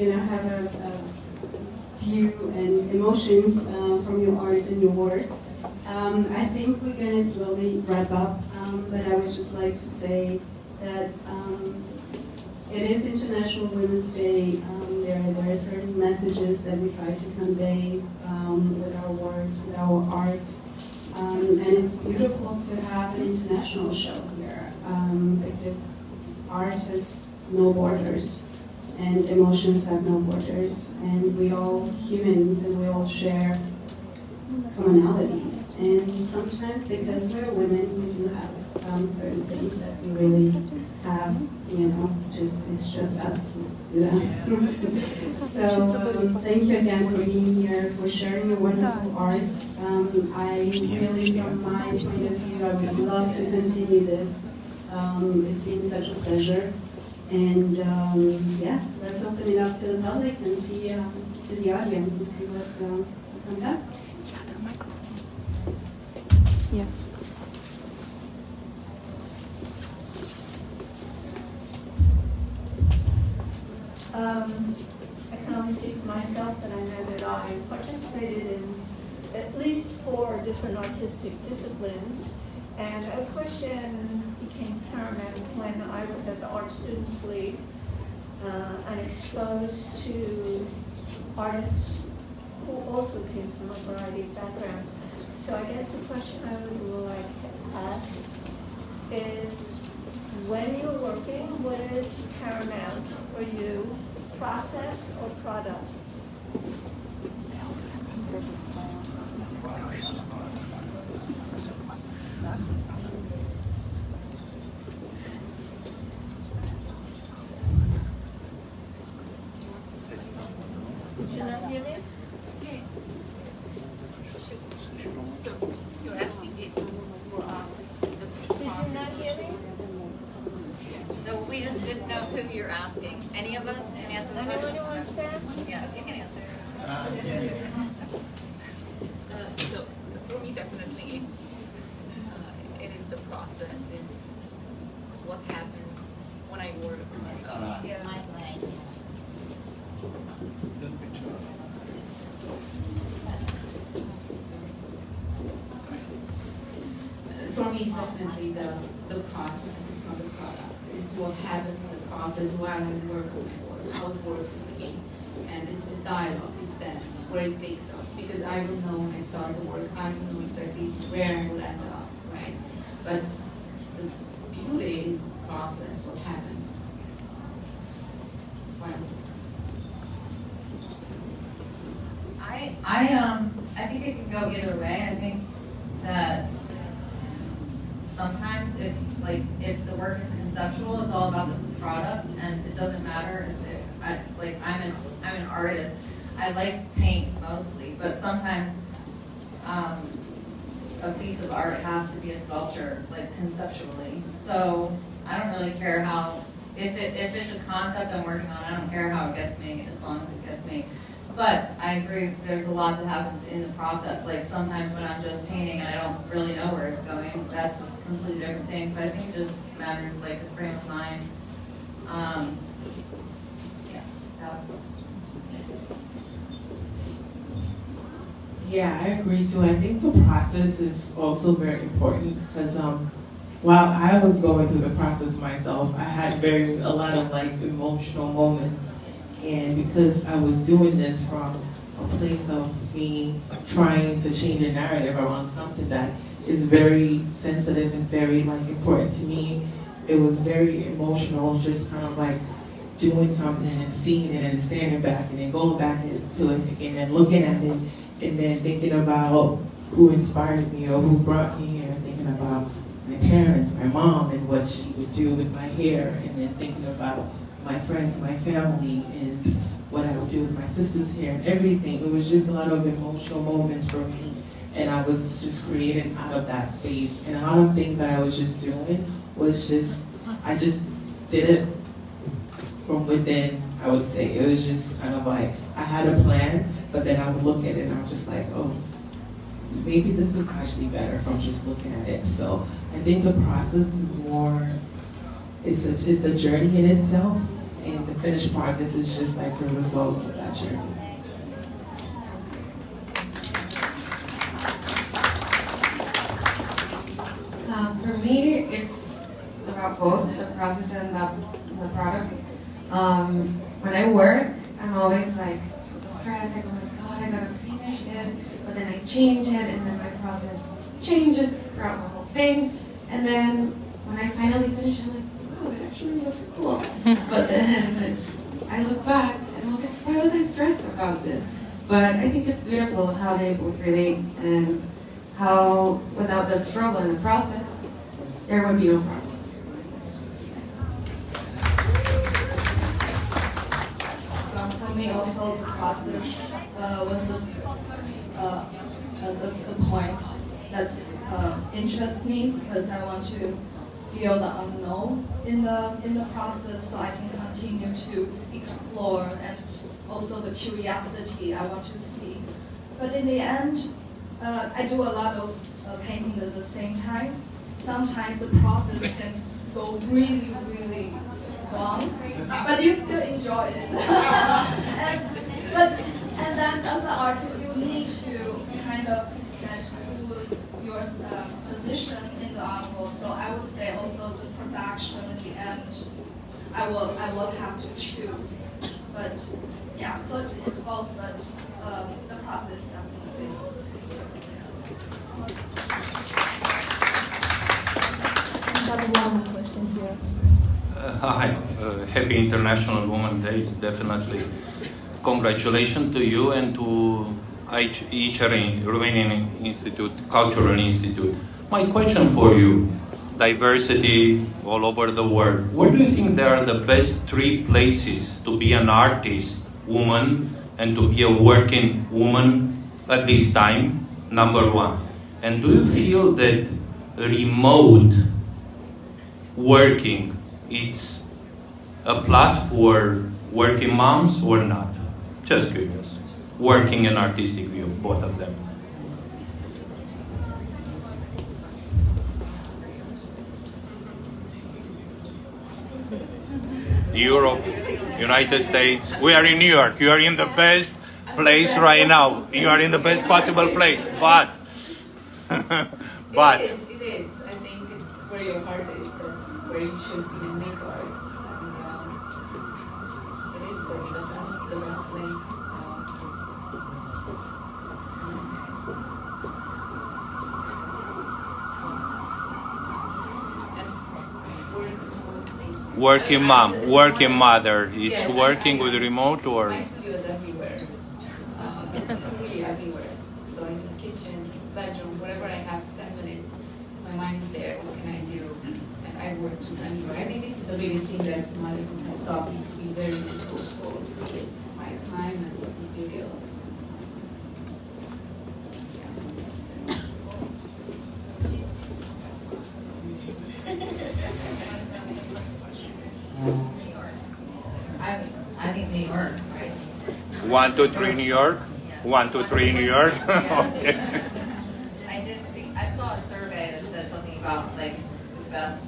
view and emotions from your art and your words. I think we're going to slowly wrap up, but I would just like to say that it is International Women's Day. There are certain messages that we try to convey with our words, with our art, and it's beautiful to have an international show here, because art has no borders, and emotions have no borders, and we all humans, and we all share commonalities, and sometimes because we're women, we do have certain things that we really have, it's just us. So thank you again for being here, for sharing your wonderful art. I really, from my point of view, I would love to continue this. It's been such a pleasure. And yeah, let's open it up to the public and see, to the audience, and see what comes up. Yeah. I only speak for myself, but I know that I participated in at least 4 different artistic disciplines. And a question became paramount when I was at the Art Students League and exposed to artists who also came from a variety of backgrounds. So I guess the question I would like to ask is, when you're working, what is paramount for you, process or product? Did you not hear me? So you're asking it for us, it's the Did you not process. hear me? No, we just didn't know who you're asking. Any of us can answer the Anyone question? who wants to answer? Yeah, you can answer. So for me, definitely, it is the process. It's what happens when I work. Yeah. For me, it's definitely the process. It's not the product. It's what happens in the process while I work on my work, how it works for me. And it's this dialogue, it's dance, where it takes us. Because I don't know when I start to work, I don't know exactly where I will end up, right? But the beauty is the process, what happens. Well, I think it can go either way. I think that sometimes if the work is conceptual, it's all about the product, and it doesn't matter if I'm an artist. I like paint mostly, but sometimes a piece of art has to be a sculpture, like conceptually. So I don't really care how if it's a concept I'm working on. I don't care how it gets me as long as it gets me. But I agree, there's a lot that happens in the process. Like sometimes when I'm just painting and I don't really know where it's going, that's a completely different thing. So I think it just matters, like the frame of mind. Yeah, I agree too. I think the process is also very important because while I was going through the process myself, I had a lot of like emotional moments. And because I was doing this from a place of me trying to change a narrative around something that is very sensitive and very like important to me, it was very emotional, just kind of like doing something and seeing it and standing back and then going back to it again and looking at it and then thinking about who inspired me or who brought me here, thinking about my parents, my mom, and what she would do with my hair, and then thinking about my friends, my family, and what I would do with my sister's hair and everything. It was just a lot of emotional moments for me, and I was just creating out of that space. And a lot of things that I was just doing was just, I just did it from within, I would say. It was just kind of like, I had a plan, but then I would look at it and I was just like, oh, maybe this is actually better from just looking at it. So I think the process is more, it's a journey in itself, and the finished product is just like the results of that journey. For me, it's about both the process and the product. When I work, I'm always like so stressed. I go, oh my God, I gotta finish this, but then I change it, and then my process changes throughout the whole thing. And then when I finally finish, I'm like, wow, it actually looks cool. But then I look back and I was like, why was I stressed about this? But I think it's beautiful how they both relate and how without the struggle in the process, there would be no progress. For me also the process was the point that interests me, because I want to feel the unknown in the process, so I can continue to explore, and also the curiosity I want to see. But in the end, I do a lot of painting at the same time. Sometimes the process can go really wrong, but you still enjoy it. But and then as an artist, you need to kind of set your position in the art world. So I would say also the production at the end, I will have to choose. But yeah, so it's both, but the process definitely. One question here. Hi, happy International Women's Day, definitely. Congratulations to you and to RCINY, Romanian Institute, Cultural Institute. My question for you, diversity all over the world. Where do you think there are the best 3 places to be an artist, woman, and to be a working woman at this time? Number 1. And do you feel that remote working it's a plus for working moms or not? Just curious. Working and artistic view, both of them. Europe, United States. We are in New York. You are in the best place right now. You are in the best possible place. But It is. I think it's where your heart is. That's where you should be and make art. And it is for me the best place. working mom, working mother. It's Yes, working with remote or? My studio is everywhere. It's really everywhere. So in the kitchen, bedroom, wherever I have 10 minutes, my mind is there. What can I do? And I work just anywhere. I think this is the biggest thing that motherhood has taught me, to be very resourceful with my time and materials. New York. I think New York, right? 1, 2, 3, New York. 1, 2, 3, New York. Okay. I saw a survey that said something about like the best,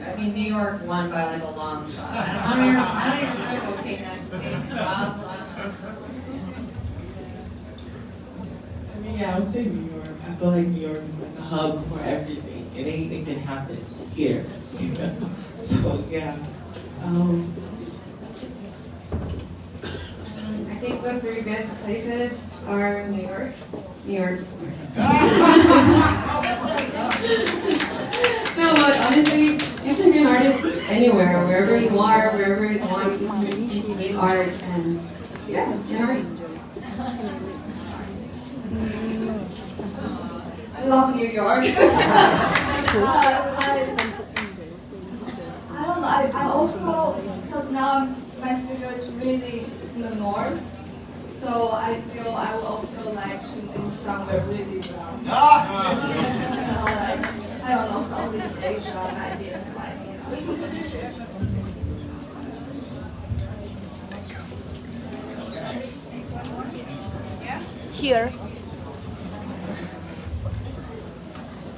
I mean, New York won by like a long shot. I don't even know. Okay, next. I mean, yeah, I would say New York. I feel like New York is like a hub for everything, and anything can happen here. So yeah. I think the 3 best places are New York. No, but honestly, you can be an artist anywhere, wherever you are, wherever you want to make art, and yeah, be an artist. I love New York. I don't know. I also, because now my studio is really in the north, so I feel I would also like to move somewhere really warm. Like, I don't know, Southeast Asia, I didn't like Here.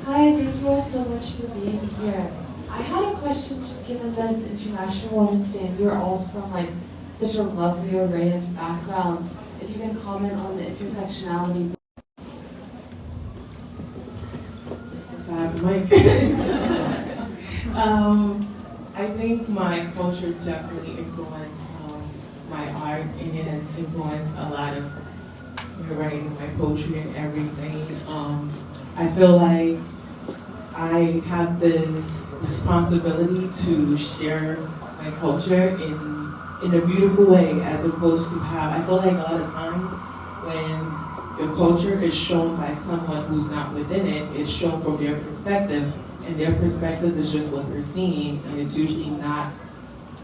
Hi, thank you all so much for being here. I had a question, just given that it's International Women's Day and you're all from like such a lovely array of backgrounds. If you can comment on the intersectionality. I think my culture definitely influenced my art, and it has influenced a lot of my writing, my poetry, and everything. I feel like I have this responsibility to share my culture in a beautiful way, as opposed to how I feel like a lot of times when your culture is shown by someone who's not within it, it's shown from their perspective, and their perspective is just what they're seeing, and it's usually not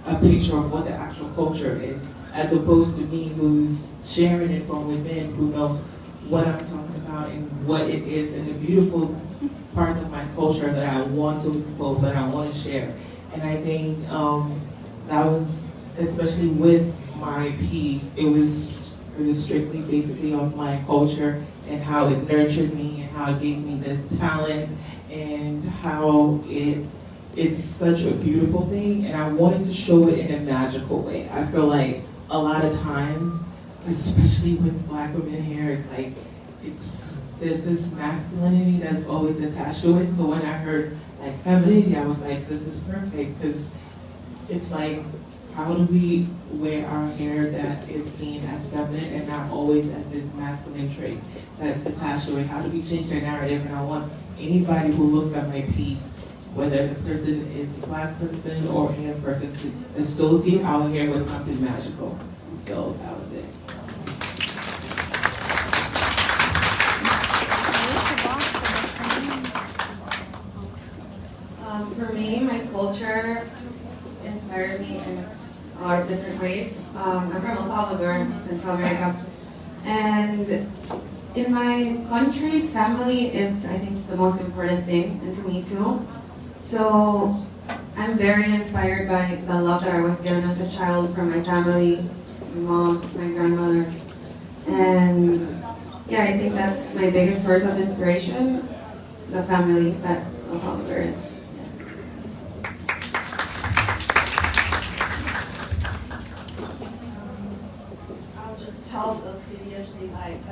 a picture of what the actual culture is, as opposed to me who's sharing it from within, who knows what I'm talking about and what it is, and the beautiful parts of my culture that I want to expose, that I want to share. And I think that was, especially with my piece, it was strictly basically of my culture and how it nurtured me and how it gave me this talent and how it's such a beautiful thing, and I wanted to show it in a magical way. I feel like a lot of times, especially with Black women hair, it's like, there's this masculinity that's always attached to it. So when I heard like femininity, I was like, this is perfect, because it's like, how do we wear our hair that is seen as feminine and not always as this masculine trait that's attached to it? How do we change that narrative? And I want anybody who looks at my piece, whether the person is a Black person or a person, to associate our hair with something magical. So that was it. For me, my culture inspired me in a lot of different ways. I'm from El Salvador, Central America, and in my country, family is, I think, the most important thing, and to me too. So I'm very inspired by the love that I was given as a child from my family, my mom, my grandmother, and yeah, I think that's my biggest source of inspiration, the family that El Salvador is. Told previously, like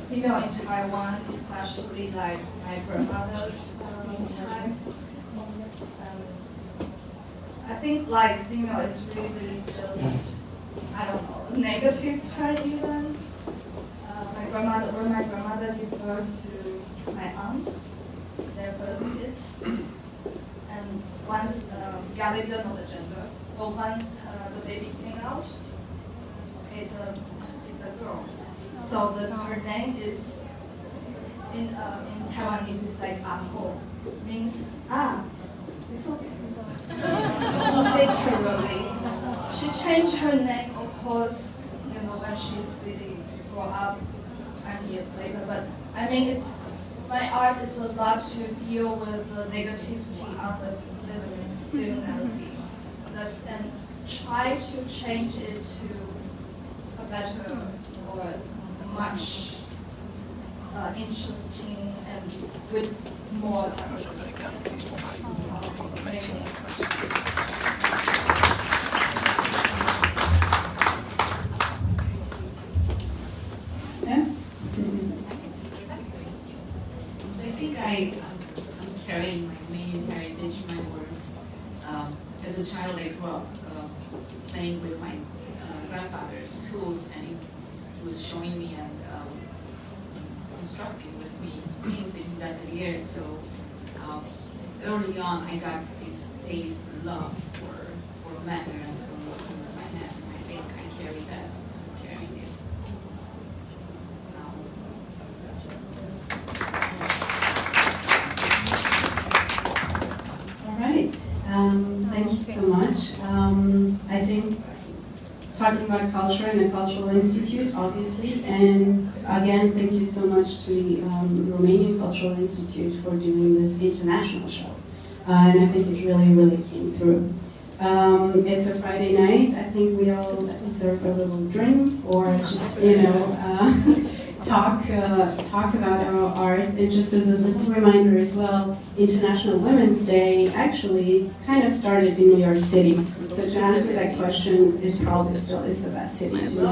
female in Taiwan, especially like my grandmother's time. I think like female is really just, I don't know, negative term even. When my grandmother refers to my aunt, their first kids, and once Gally didn't know the gender, but once the baby came out, it's a girl. So her name is in Taiwanese is like Aho, means it's okay. Literally, she changed her name, of course, when she's really grown up 20 years later. But I mean, my art is a lot to deal with the negativity of the femininity. And try to change it to better or much interesting and with more Yeah. So I think I'm carrying my Romanian heritage, my works. As a child, I grew up playing with my grandfather's tools, and he was showing me and instructing with me things in his atelier. So early on, I got this taste, love for matter and for working with my hands. I think I carry that, carrying it now as well. All right. Thank you so much. I think talking about culture and the Cultural Institute, obviously, and again, thank you so much to the Romanian Cultural Institute for doing this international show. And I think it really, really came through. It's a Friday night. I think we all deserve a little drink or just, talk about our art. And just as a little reminder as well, International Women's Day actually kind of started in New York City. So to answer that question, it probably still is the best city to be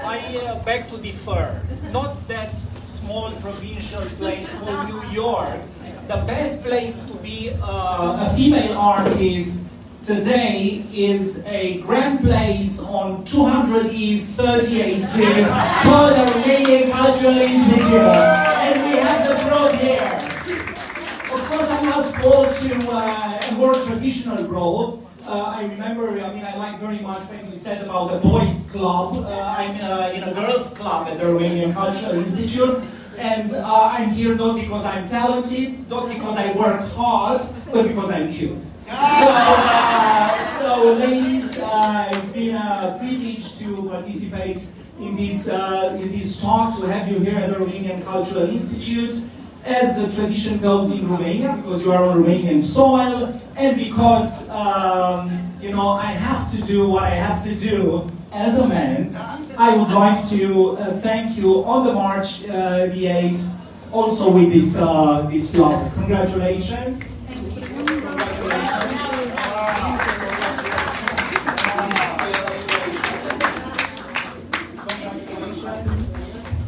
I beg to differ. Not that small provincial place called New York. The best place to be a female artist today is a grand place on 200 East 38th Street called the Romanian Cultural Institute. And we have the crowd here. Of course, I must fall to a more traditional role. I remember, I like very much when you said about the boys' club. I'm in a girls' club at the Romanian Cultural Institute. And I'm here not because I'm talented, not because I work hard, but because I'm cute. So ladies, it's been a privilege to participate in this talk, to have you here at the Romanian Cultural Institute. As the tradition goes in Romania, because you are on Romanian soil, and because I have to do what I have to do as a man, I would like to thank you on the March the 8th, also with this flower. Congratulations. Thank you.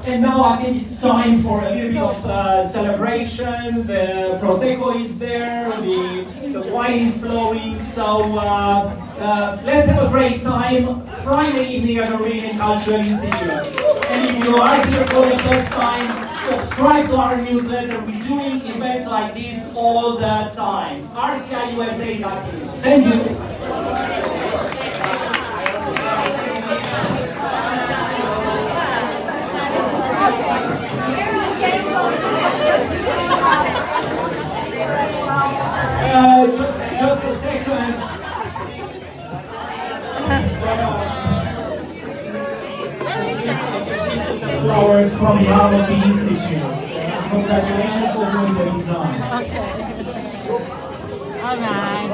And now I think it's time for a little bit of celebration. The Prosecco is there, the wine is flowing, so let's have a great time Friday evening at the Romanian Cultural Institute. And if you are here for the first time, subscribe to our newsletter. We're doing events like this all the time. RCIUSA.com. Thank you. Just a second. Flowers from behalf of the Institute. Congratulations for doing the design. Okay. All right.